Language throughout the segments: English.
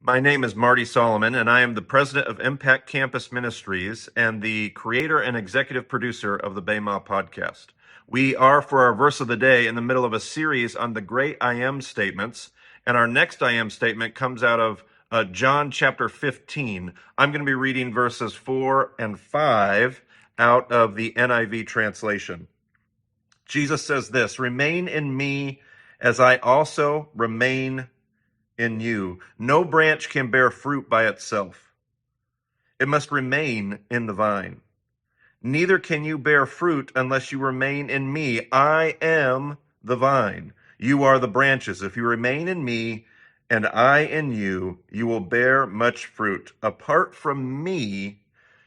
My name is Marty Solomon, and I am the president of Impact Campus Ministries and the creator and executive producer of the BEMA Podcast. We are, for our verse of the day, in the middle of a series on the great I am statements, and our next I am statement comes out of John chapter 15. I'm going to be reading verses 4 and 5 out of the NIV translation. Jesus says this, "Remain in me as I also remain in you. No branch can bear fruit by itself. It must remain in the vine. Neither can you bear fruit unless you remain in me. I am the vine. You are the branches. If you remain in me and I in you, you will bear much fruit. Apart from me,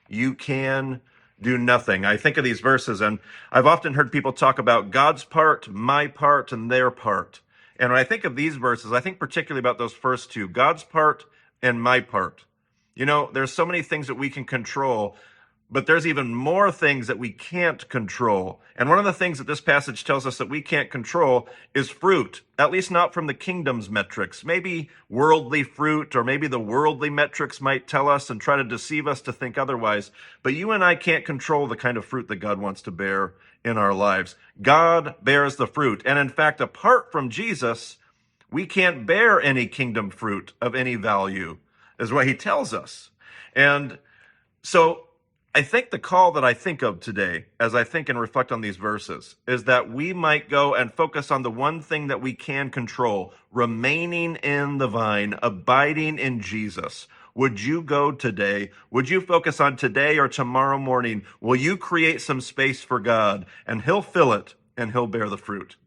you can do nothing." I think of these verses, and I've often heard people talk about God's part, my part, and their part. And when I think of these verses, I think particularly about those first two, God's part and my part. You know, there's so many things that we can control, but there's even more things that we can't control. And one of the things that this passage tells us that we can't control is fruit, at least not from the kingdom's metrics. Maybe worldly fruit, or maybe the worldly metrics might tell us and try to deceive us to think otherwise. But you and I can't control the kind of fruit that God wants to bear in our lives. God bears the fruit. And in fact, apart from Jesus, we can't bear any kingdom fruit of any value, is what he tells us. And so I think the call that I think of today, as I think and reflect on these verses, is that we might go and focus on the one thing that we can control, remaining in the vine, abiding in Jesus. Would you go today? Would you focus on today or tomorrow morning? Will you create some space for God, and he'll fill it and he'll bear the fruit?